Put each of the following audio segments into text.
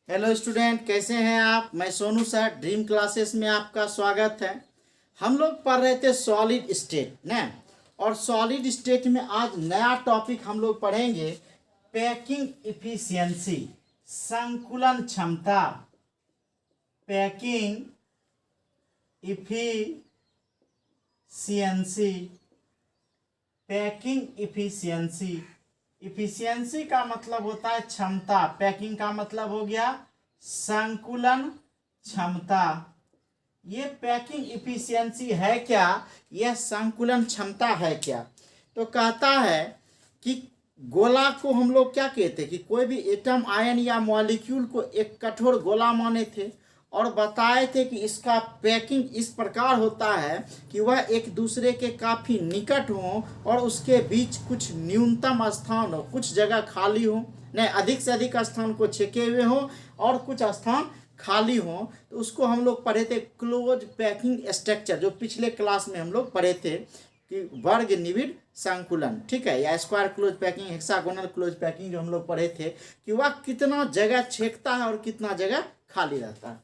Hello student, कैसे हैं आप। मैं सोनू सर, ड्रीम क्लासेस में आपका स्वागत है। हम लोग पढ़ रहे थे सॉलिड स्टेट ना, और सॉलिड स्टेट में आज नया टॉपिक हम लोग पढ़ेंगे पैकिंग इफिशियंसी, संकुलन क्षमता। Packing efficiency, packing efficiency. Efficiency का मतलब होता है क्षमता, पैकिंग का मतलब हो गया संकुलन क्षमता। ये पैकिंग इफिशियंसी है क्या, यह संकुलन क्षमता है क्या। तो कहता है कि गोला को हम लोग क्या कहते हैं कि कोई भी एटम, आयन या मॉलिक्यूल को एक कठोर गोला माने थे और बताए थे कि इसका पैकिंग इस प्रकार होता है कि वह एक दूसरे के काफ़ी निकट हो और उसके बीच कुछ न्यूनतम स्थान हो, कुछ जगह खाली हो, नहीं अधिक से अधिक स्थान को छेके हुए हो और कुछ स्थान खाली हो। तो उसको हम लोग पढ़े थे क्लोज पैकिंग स्ट्रक्चर, जो पिछले क्लास में हम लोग पढ़े थे कि वर्ग निविड़ संकुलन, ठीक है, या square close packing, hexagonal close packing जो हम लोग पढ़े थे कि वह कितना जगह छेकता है और कितना जगह खाली रहता है।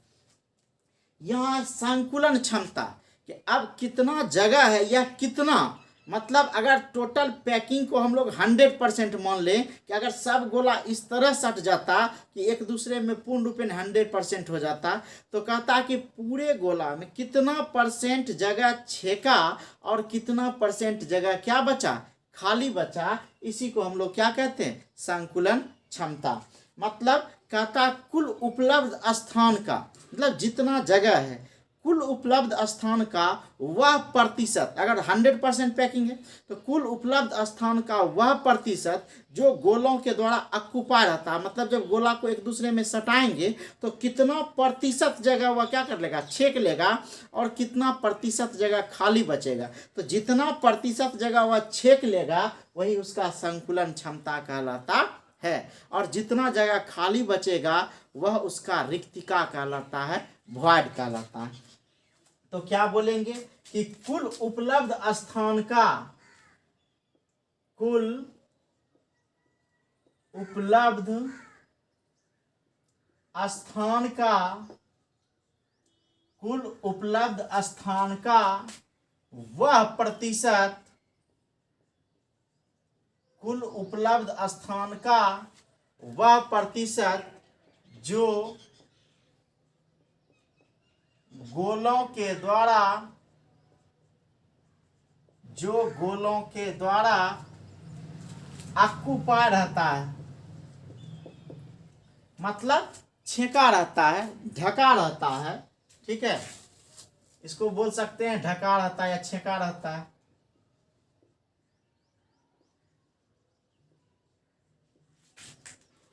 यहाँ संकुलन क्षमता कि अब कितना जगह है या कितना, मतलब अगर टोटल पैकिंग को हम लोग 100% मान लें कि अगर सब गोला इस तरह सट जाता कि एक दूसरे में पूर्ण रूप में 100% हो जाता, तो कहता कि पूरे गोला में कितना परसेंट जगह छेका और कितना परसेंट जगह क्या बचा, खाली बचा। इसी को हम लोग क्या कहते हैं, संकुलन क्षमता। मतलब कहता कुल उपलब्ध स्थान का, मतलब जितना जगह है, कुल उपलब्ध स्थान का वह प्रतिशत, अगर 100% पैकिंग है तो कुल उपलब्ध स्थान का वह प्रतिशत जो गोलों के द्वारा ऑक्युपाई रहता है, मतलब जब गोला को एक दूसरे में सटाएंगे तो कितना प्रतिशत जगह वह क्या कर लेगा, छेक लेगा, और कितना प्रतिशत जगह खाली बचेगा। तो जितना प्रतिशत जगह वह छेक लेगा वही उसका संकुलन क्षमता कहलाता है, और जितना जगह खाली बचेगा वह उसका रिक्तिका कहलाता है, वॉइड कहलाता है। तो क्या बोलेंगे कि कुल उपलब्ध स्थान का, कुल उपलब्ध स्थान का, कुल उपलब्ध स्थान का वह प्रतिशत, कुल उपलब्ध स्थान का वह प्रतिशत जो गोलों के द्वारा, जो गोलों के द्वारा ऑक्युपाई रहता है, मतलब छेका रहता है, ढका रहता है, ठीक है, इसको बोल सकते हैं ढका रहता है या छेका रहता है।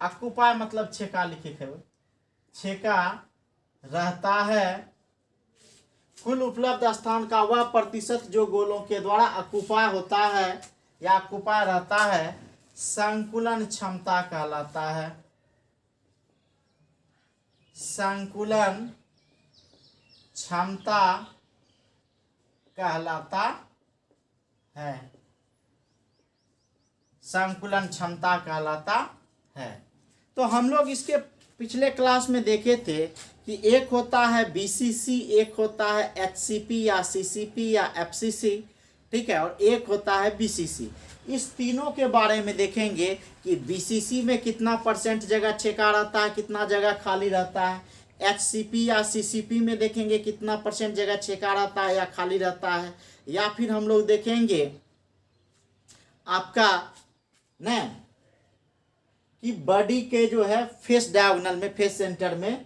ऑक्युपाई मतलब छेका, लिखे थे छेका रहता है, कुल उपलब्ध स्थान का वह प्रतिशत जो गोलों के द्वारा ऑक्युपाई होता है या ऑक्युपाई रहता है, संकुलन क्षमता कहलाता है, संकुलन क्षमता कहलाता है, संकुलन क्षमता कहलाता है। तो हम लोग इसके पिछले क्लास में देखे थे कि एक होता है बीसीसी, एक होता है एचसीपी या सीसीपी या एफसीसी, ठीक है, और एक होता है बीसीसी। इस तीनों के बारे में देखेंगे कि बीसीसी में कितना परसेंट जगह छेका रहता है, कितना जगह खाली रहता है। एचसीपी या सीसीपी में देखेंगे कितना परसेंट जगह छेका रहता है या खाली रहता है। या फिर हम लोग देखेंगे आपका न कि बॉडी के जो है फेस डायगोनल में, फेस सेंटर में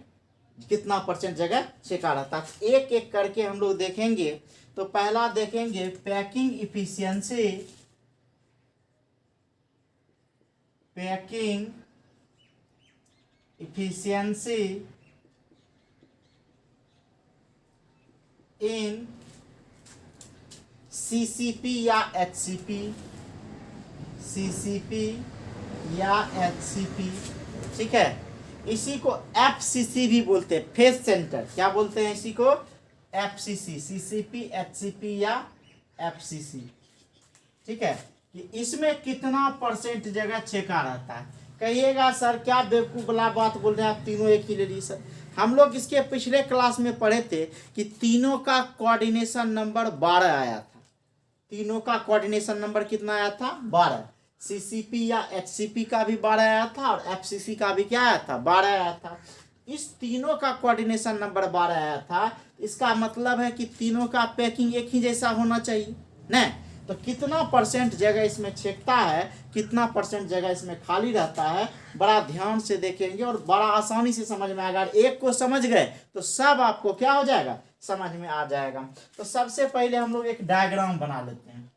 कितना परसेंट जगह छेका रहता है। एक एक करके हम लोग देखेंगे। तो पहला देखेंगे पैकिंग इफिशियंसी, पैकिंग इफिशियंसी इन सीसीपी या एचसीपी, सीसीपी या एचसीपी, ठीक है। इसी को एफसीसी भी बोलते हैं, फेस सेंटर, क्या बोलते हैं इसी को, एफसीसी, सीसीपी, एचसीपी या एफसीसी, ठीक है। कि इसमें कितना परसेंट जगह छेका रहता है। कहिएगा सर क्या बेवकूफ़ वाला बात बोल रहे हैं आप, तीनों एक ही ले लीजिए सर। हम लोग इसके पिछले क्लास में पढ़े थे कि तीनों का कोऑर्डिनेशन नंबर 12 आया था। तीनों का कोऑर्डिनेशन नंबर कितना आया था? 12। सीसीपी या एचसीपी का भी 12 आया था और एफसीसी का भी क्या आया था? 12 आया था। इस तीनों का कोऑर्डिनेशन नंबर 12 आया था। इसका मतलब है कि तीनों का पैकिंग एक ही जैसा होना चाहिए ना। तो कितना परसेंट जगह इसमें छेकता है, कितना परसेंट जगह इसमें खाली रहता है, बड़ा ध्यान से देखेंगे और बड़ा आसानी से समझ में आएगा। अगर एक को समझ गए तो सब आपको क्या हो जाएगा? समझ में आ जाएगा। तो सबसे पहले हम लोग एक डायग्राम बना लेते हैं।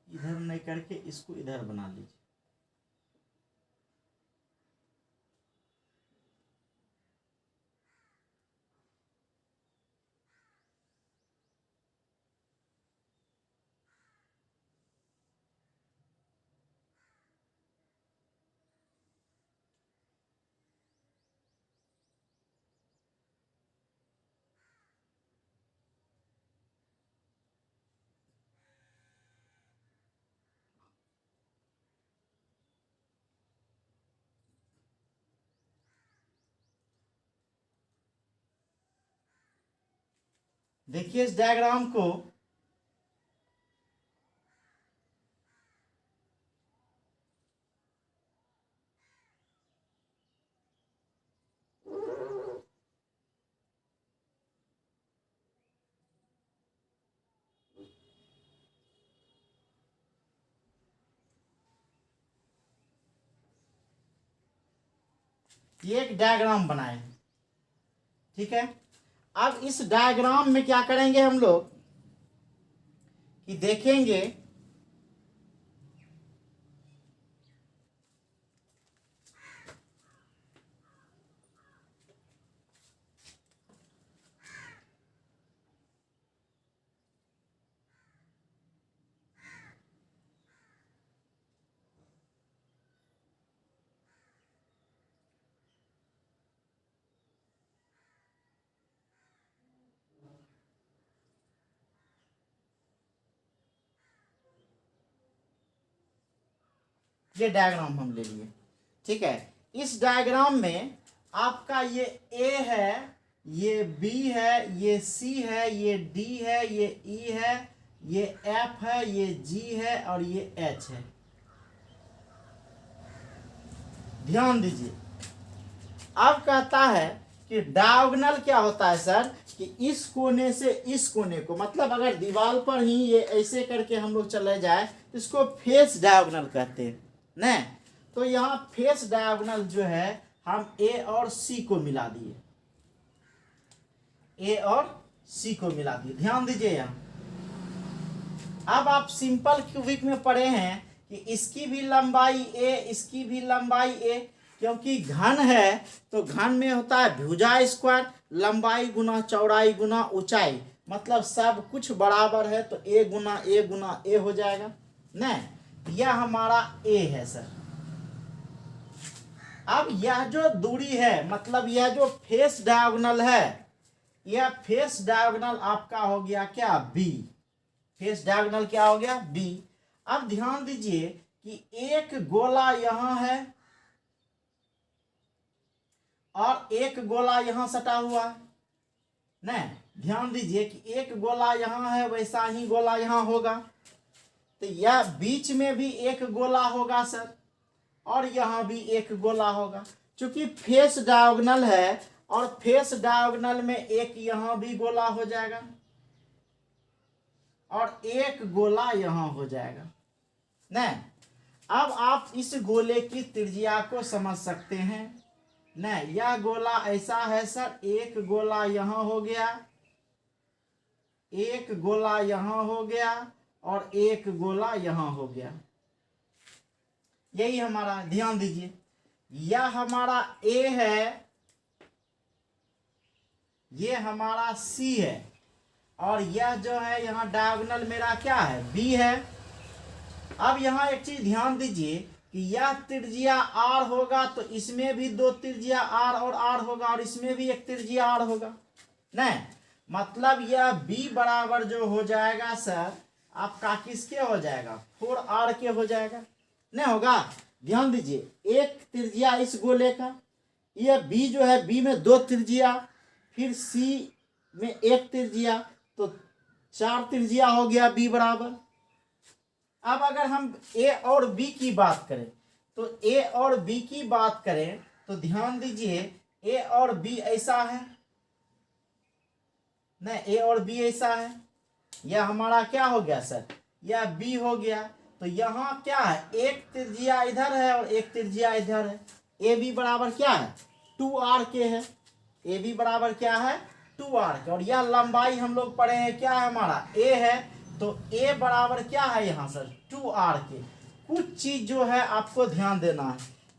इधर नहीं करके इसको इधर बना लीजिए। देखिए इस डायग्राम को ये एक डायग्राम बनाए, ठीक है। अब इस डायग्राम में क्या करेंगे हम लोग कि देखेंगे ये डायग्राम हम ले लिए, ठीक है। इस डायग्राम में आपका ये ए है, ये बी है, ये सी है, ये डी है, ये ई है, ये एफ है, ये जी है और ये एच है। ध्यान दीजिए। अब कहता है कि डायगोनल क्या होता है सर कि इस कोने से इस कोने को, मतलब अगर दीवार पर ही ये ऐसे करके हम लोग चले जाए तो इसको फेस डायगोनल कहते हैं ना। तो यहाँ फेस डायगोनल जो है हम ए और सी को मिला दिए, ए और सी को मिला दिए। ध्यान दीजिए यहाँ। अब आप सिंपल क्यूबिक में पढ़े हैं कि इसकी भी लंबाई ए, इसकी भी लंबाई ए, क्योंकि घन है तो घन में होता है भुजा स्क्वायर, लंबाई गुना चौड़ाई गुना ऊंचाई, मतलब सब कुछ बराबर है तो ए गुना ए हो जाएगा ना। यह हमारा ए है सर। अब यह जो दूरी है, मतलब यह जो फेस डायगोनल है, यह फेस डायगोनल आपका हो गया क्या? बी। फेस डायगोनल क्या हो गया? बी। अब ध्यान दीजिए कि एक गोला यहां है और एक गोला यहां सटा हुआ है ना। ध्यान दीजिए कि एक गोला यहां है, वैसा ही गोला यहां होगा, तो यह बीच में भी एक गोला होगा सर और यहां भी एक गोला होगा। क्योंकि फेस डायगोनल है और फेस डायगोनल में एक यहां भी गोला हो जाएगा और एक गोला यहां हो जाएगा ना। अब आप इस गोले की त्रिज्या को समझ सकते हैं ना। यह गोला ऐसा है सर, एक गोला यहां हो गया, एक गोला यहां हो गया और एक गोला यहां हो गया। यही हमारा, ध्यान दीजिए, यह हमारा ए है, ये हमारा सी है और यह जो है यहाँ डायगोनल मेरा क्या है? बी है। अब यहाँ एक चीज ध्यान दीजिए कि यह त्रिज्या आर होगा तो इसमें भी दो त्रिज्या आर और आर होगा और इसमें भी एक त्रिज्या आर होगा। नहीं, मतलब यह बी बराबर जो हो जाएगा सर आपका किसके हो जाएगा, 4r के हो जाएगा। नहीं होगा, ध्यान दीजिए एक त्रिज्या इस गोले का, यह बी जो है बी में दो त्रिज्या, फिर सी में एक त्रिज्या, तो 4 त्रिज्या हो गया बी बराबर। अब अगर हम ए और बी की बात करें तो ए और बी की बात करें तो ध्यान दीजिए ए और बी ऐसा है, नहीं ए और बी ऐसा है, यह हमारा क्या हो गया सर, यह बी हो गया। तो यहाँ क्या है, एक त्रिज्या इधर है और एक त्रिज्या इधर है। ए बी बराबर क्या है, 2r के है। ए बी बराबर क्या है, 2r के। और यह लंबाई हम लोग पढ़े हैं क्या है, हमारा ए है, तो ए बराबर क्या है यहाँ सर, 2r के। कुछ चीज जो है आपको ध्यान देना है,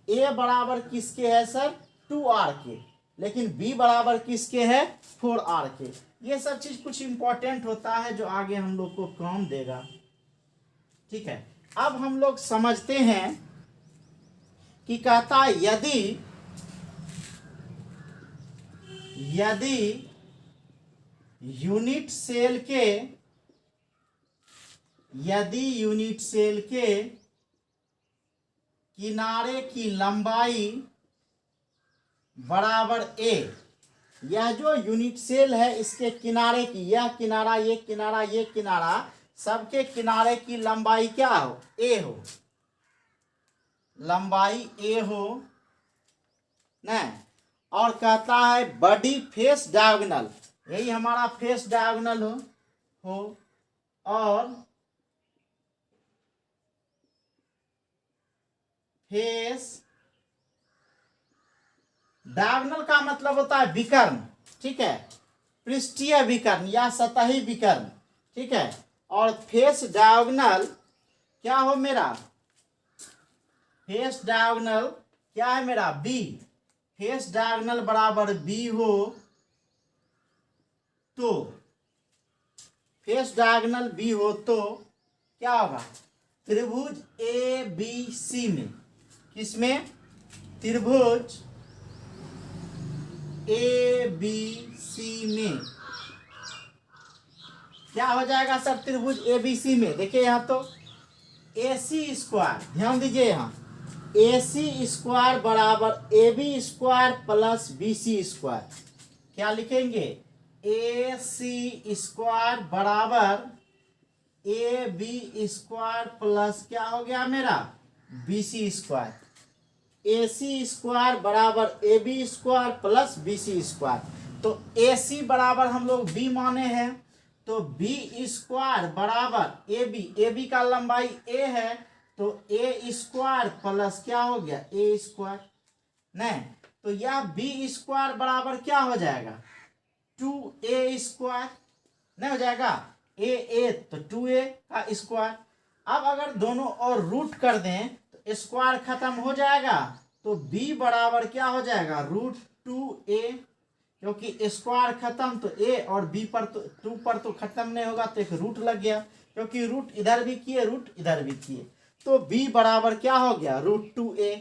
ए बराबर किसके है सर, 2r के, लेकिन बी बराबर किसके है, 4r के। ये सब चीज कुछ इंपॉर्टेंट होता है जो आगे हम लोग को काम देगा। ठीक है, अब हम लोग समझते हैं कि कहता है यदि यूनिट सेल के किनारे की लंबाई बराबर ए, यह जो यूनिट सेल है इसके किनारे की, यह किनारा ये किनारा ये किनारा, सबके किनारे की लंबाई क्या हो, ए हो, लंबाई ए हो नहीं। और कहता है बॉडी फेस डायगोनल, यही हमारा फेस डायगोनल हो और फेस डायगोनल का मतलब होता है विकर्ण, ठीक है, पृष्ठीय विकर्ण या सतही विकर्ण, ठीक है। और फेस डायगोनल क्या हो मेरा, फेस डायगोनल क्या है मेरा, बी। फेस डायगोनल बराबर बी हो तो, फेस डायगोनल बी हो तो क्या होगा, त्रिभुज ए बी सी में, किसमें, त्रिभुज ए बी सी में क्या हो जाएगा सर, त्रिभुज ए बी सी में। देखिए यहाँ तो ए सी स्क्वायर, ध्यान दीजिए यहाँ ए सी स्क्वायर बराबर A B square plus B C square, क्या लिखेंगे, ए सी स्क्वायर बराबर ए बी स्क्वायर प्लस क्या हो गया मेरा, B C square. A C square बराबर A B square plus B C square, तो ए सी बराबर हम लोग बी माने हैं, तो बी स्क्वायर बराबर ए बी का लंबाई ए है, तो ए स्क्वायर प्लस क्या हो गया, ए स्क्वायर, नहीं तो यह बी स्क्वायर बराबर क्या हो जाएगा, 2a स्क्वायर, नहीं हो जाएगा, ए तो 2a का स्क्वायर। अब अगर दोनों और रूट कर दें तो स्क्वायर खत्म हो जाएगा, तो b बराबर क्या हो जाएगा, √2a, क्योंकि स्क्वायर खत्म तो a और b पर तो 2 पर तो खत्म नहीं होगा, तो एक रूट लग गया, क्योंकि रूट इधर भी किए रूट इधर भी किए, तो b बराबर क्या हो गया, √2a।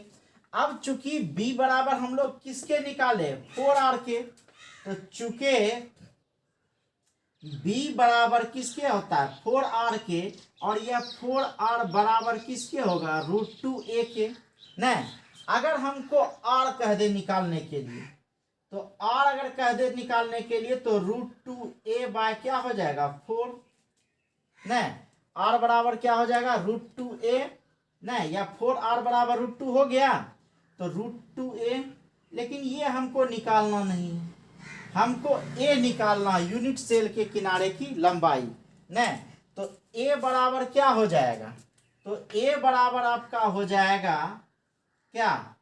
अब चूंकि b बराबर हम लोग किसके निकाले, 4r के, तो चूंकि b बराबर किसके होता है, 4r के, और यह 4r बराबर किसके होगा, √2a के। नहीं, अगर हमको r कह दे निकालने के लिए, तो r अगर कह दे निकालने के लिए तो √2a बाय क्या हो जाएगा, 4, नहीं r बराबर क्या हो जाएगा, √2a, नहीं या 4r बराबर √2 हो गया, तो √2a। लेकिन ये हमको निकालना नहीं है, हमको a निकालना, यूनिट सेल के किनारे की लंबाई, नहीं तो a बराबर क्या हो जाएगा, तो a बराबर आपका हो जाएगा क्या,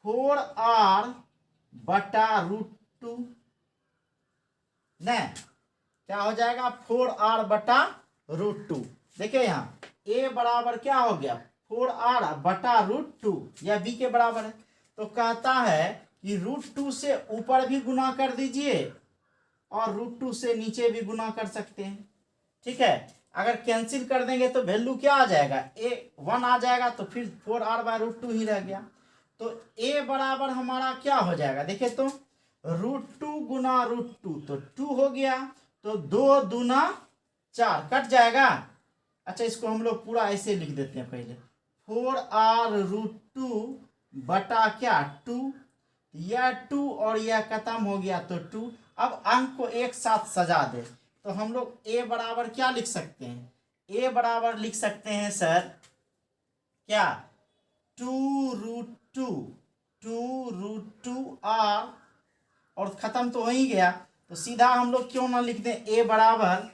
4r बटा √2, नहीं क्या हो जाएगा, 4r बटा √2। देखिए यहाँ a बराबर क्या हो गया, 4r बटा √2, या b के बराबर है, तो कहता है कि √2 से ऊपर भी गुना कर दीजिए और √2 से नीचे भी गुना कर सकते हैं, ठीक है। अगर कैंसिल कर देंगे तो वैल्यू क्या आ जाएगा, ए 1 आ जाएगा, तो फिर 4r/√2 ही रह गया। तो ए बराबर हमारा क्या हो जाएगा, देखिए तो √2 गुना √2 तो 2 हो गया, तो 2 दूना 4 कट जाएगा। अच्छा इसको हम लोग पूरा ऐसे लिख देते हैं पहले, 4r√2 बटा क्या 2, यह 2 और यह खत्म हो गया तो 2। अब अंक को एक साथ सजा दे तो हम लोग ए बराबर क्या लिख सकते हैं, ए बराबर लिख सकते हैं सर क्या 2√2 और खत्म तो हो ही गया, तो सीधा हम लोग क्यों ना लिख दें ए बराबर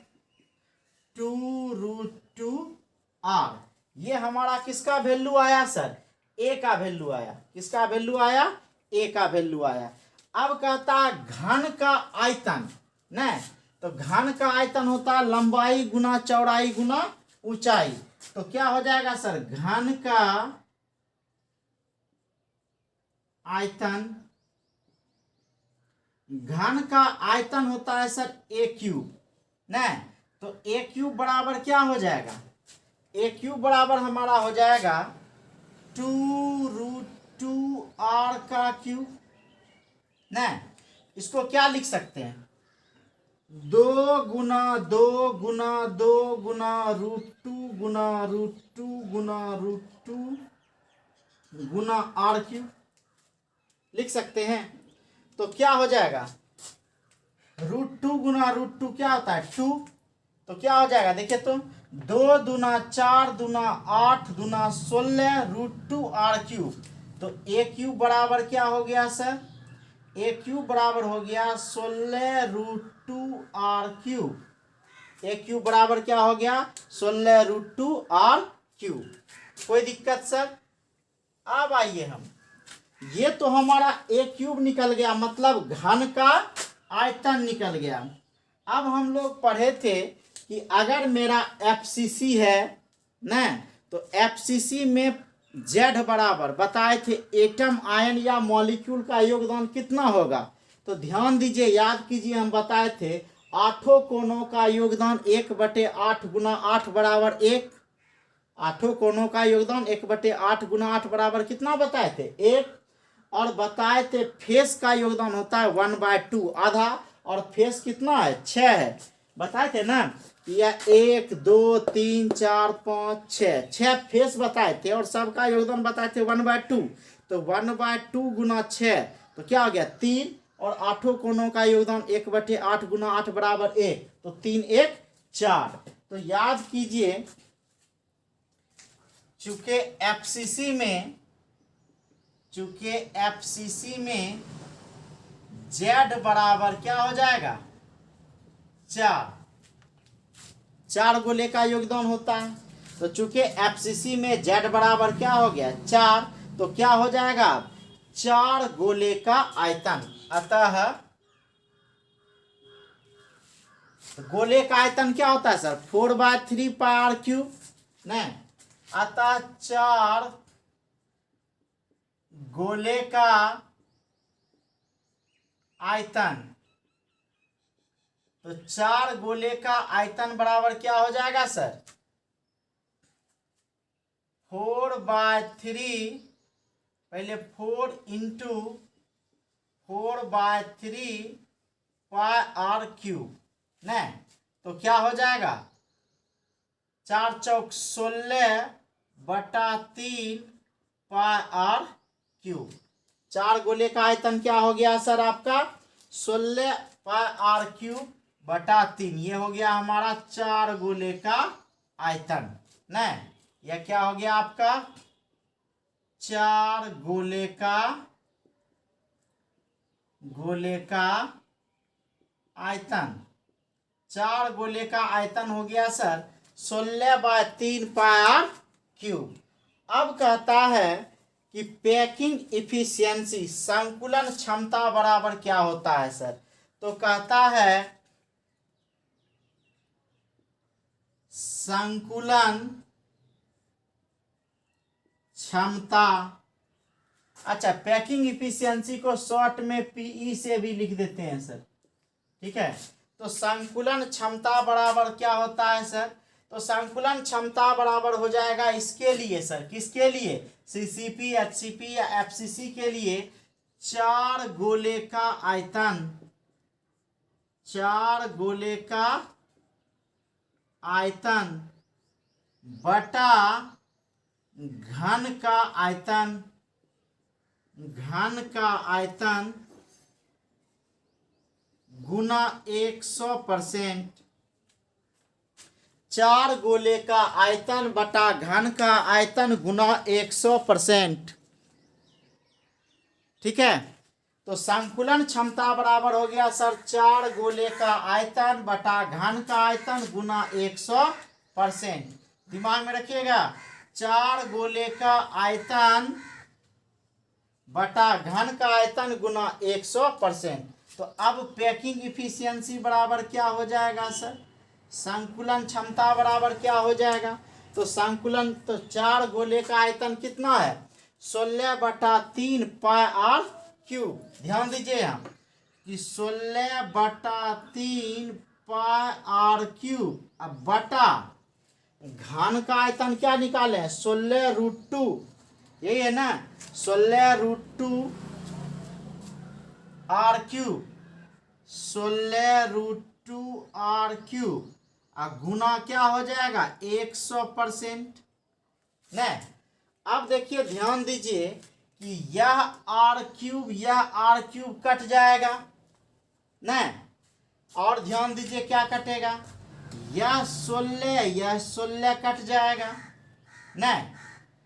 2√2r। ये हमारा किसका वैल्यू आया सर, ए का वैल्यू आया, किसका वैल्यू आया, ए का वैल्यू आया। अब कहता है घन का आयतन, न तो घन का आयतन होता है लंबाई गुना चौड़ाई गुना ऊंचाई, तो क्या हो जाएगा सर, घन का आयतन, घन का आयतन होता है सर ए क्यूब, न तो ए क्यूब बराबर क्या हो जाएगा, ए क्यूब बराबर हमारा हो जाएगा 2√2r का क्यूब, न इसको क्या लिख सकते हैं, 2 गुना 2 गुना 2 गुना √2 गुना √2 गुना √2 गुना r³ लिख सकते हैं। तो क्या हो जाएगा, √2 गुना √2 क्या होता है 2, तो क्या हो जाएगा देखिए तो 2 दूना 4 दूना 8 दूना 16 √2r³, तो ए क्यूब बराबर क्या हो गया सर, ए क्यूब बराबर हो गया 16√2r³, ए क्यूब बराबर क्या हो गया 16√2r³। कोई दिक्कत सर। अब आइए हम, ये तो हमारा ए क्यूब निकल गया, मतलब घन का आयतन निकल गया। अब हम लोग पढ़े थे कि अगर मेरा एफसीसी है न, तो एफसीसी में जेड बराबर बताए थे एटम आयन या मॉलिक्यूल का योगदान कितना होगा, तो ध्यान दीजिए याद कीजिए, हम बताए थे आठों कोनों का योगदान 1/8 गुना 8 बराबर 1, आठों कोनों का योगदान 1/8 गुना 8 बराबर कितना बताए थे 1, और बताए थे फेस का योगदान होता है 1/2 आधा, और फेस कितना है 6 है, बताए थे ना, यह 1 2 3 4 5 6 फेस बताए थे, और सबका योगदान बताए थे 1/2, तो 1/2 गुना 6 तो क्या हो गया 3, और आठों कोनों का योगदान 1/8 गुना 8 बराबर 1, तो 3 1 4। तो याद कीजिए चूंकि एफसीसी में जेड बराबर क्या हो जाएगा 4 गोले का योगदान होता है, तो चूंकि एफसीसी में जेड बराबर क्या हो गया 4, तो क्या हो जाएगा 4 गोले का आयतन, अतः गोले का आयतन क्या होता है सर 4/3 πr³ न, अतः 4 गोले का आयतन, तो 4 गोले का आयतन बराबर क्या हो जाएगा सर 4/3, पहले 4 इंटू 4/3 πr³ न, तो क्या हो जाएगा 4 चौक 16/3 πr³। 4 गोले का आयतन क्या हो गया सर आपका 16 πr³/3, ये हो गया हमारा 4 गोले का आयतन न, यह क्या हो गया आपका 4 गोले का आयतन, 4 गोले का आयतन हो गया सर 16/3 πr³। अब कहता है कि पैकिंग इफिशियंसी संकुलन क्षमता बराबर क्या होता है सर, तो कहता है संकुलन क्षमता, अच्छा पैकिंग इफिशियंसी को शॉर्ट में पीई से भी लिख देते हैं सर, ठीक है। तो संकुलन क्षमता बराबर क्या होता है सर, तो संकुलन क्षमता बराबर हो जाएगा इसके लिए सर, किसके लिए, सीसीपी, एचसीपी या एफसीसी के लिए 4 गोले का आयतन, 4 गोले का आयतन बटा घन का आयतन, घन का आयतन गुना 100%। 4 गोले का आयतन बटा घन का आयतन गुना 100%। ठीक है, तो संकुलन क्षमता बराबर हो गया सर 4 गोले का आयतन बटा घन का आयतन गुना 100%। दिमाग में रखिएगा, 4 गोले का आयतन बटा घन का आयतन गुना 100%। तो अब पैकिंग इफिशियंसी बराबर क्या हो जाएगा सर, संकुलन क्षमता बराबर क्या हो जाएगा, तो संकुलन, तो 4 गोले का आयतन कितना है, 16/3 पाई आर क्यूब। ध्यान दीजिए यहाँ कि 16/3 पाई आर क्यूब। अब बटा घन का आयतन क्या निकाले, 16√2, यही है ना, 16√2 आर क्यूब, 16√2 आर क्यूब। अब गुना क्या हो जाएगा 100%। नहीं, अब देखिए ध्यान दीजिए कि यह आर क्यूब, यह आर क्यूब कट जाएगा, नहीं, और ध्यान दीजिए क्या कटेगा, यह 16 कट जाएगा, नहीं।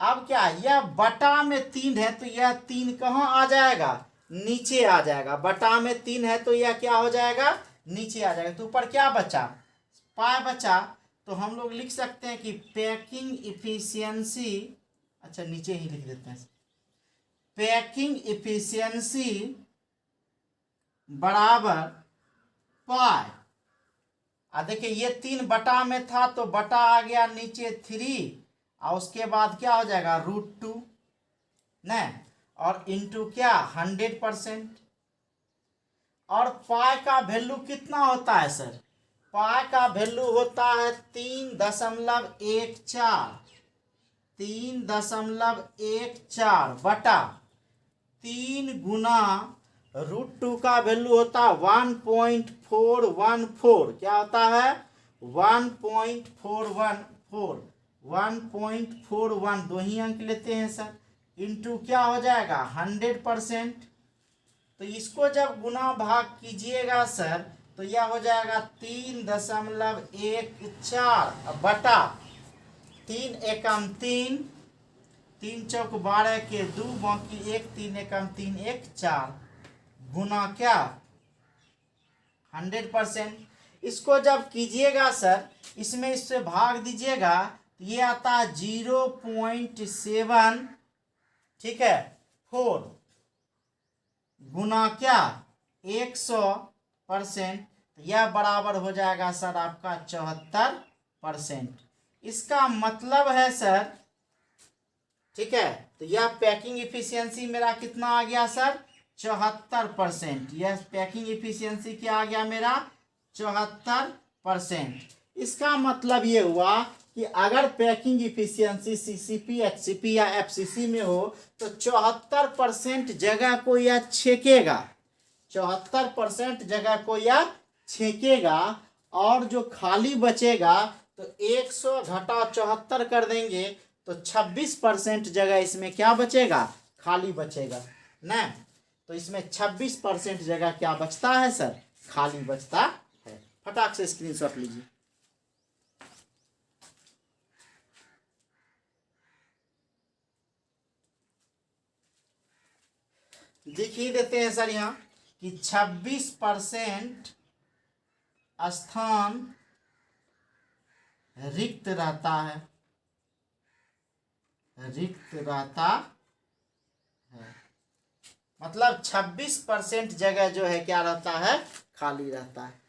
अब क्या, यह बटा में 3 है तो यह 3 कहाँ आ जाएगा, नीचे आ जाएगा। बटा में 3 है तो यह क्या हो जाएगा, नीचे आ जाएगा। तो ऊपर क्या बचा, पाई बचा। तो हम लोग लिख सकते हैं कि पैकिंग इफिशियंसी, अच्छा नीचे ही लिख देते हैं, पैकिंग इफिशियंसी बराबर पाई। देखिए ये 3 बटा में था तो बटा आ गया नीचे 3, और उसके बाद क्या हो जाएगा √2, नहीं, और इंटू क्या 100%। और पाई का वैल्यू कितना होता है सर, पाई का वैल्यू होता है 3.14, 3.14 बटा 3 गुना √2 का वैल्यू होता है 1.414। क्या होता है 1.414, 1.41, 2 ही अंक लेते हैं सर, इंटू क्या हो जाएगा 100%। तो इसको जब गुना भाग कीजिएगा सर तो यह हो जाएगा 3.14 बटा 3 एकम 3, 3 चौक 12 के 2, बाकी 1, 3 एकम 3 1 4, गुना क्या 100%। इसको जब कीजिएगा सर, इसमें इससे भाग दीजिएगा तो ये आता है 0.7, ठीक है 4, गुना क्या 100%। तो यह बराबर हो जाएगा सर आपका 74%। इसका मतलब है सर, ठीक है, तो यह पैकिंग इफिशियंसी मेरा कितना आ गया सर 74%। यह पैकिंग इफिशियंसी क्या आ गया मेरा 74%। इसका मतलब ये हुआ कि अगर पैकिंग इफिशियंसी सीसीपी, एचसीपी या एफसीसी में हो तो 74% जगह को यह छेकेगा, 74% जगह को यह छेकेगा, और जो खाली बचेगा तो 100 घटा 74 कर देंगे तो 26% जगह इसमें क्या बचेगा, खाली बचेगा ना। तो इसमें 26% जगह क्या बचता है सर, खाली बचता है। फटाक से स्क्रीनशॉट लीजिए। लिख ही देते हैं सर यहाँ कि 26% स्थान रिक्त रहता है, रिक्त रहता है, मतलब 26% जगह जो है क्या रहता है, खाली रहता है।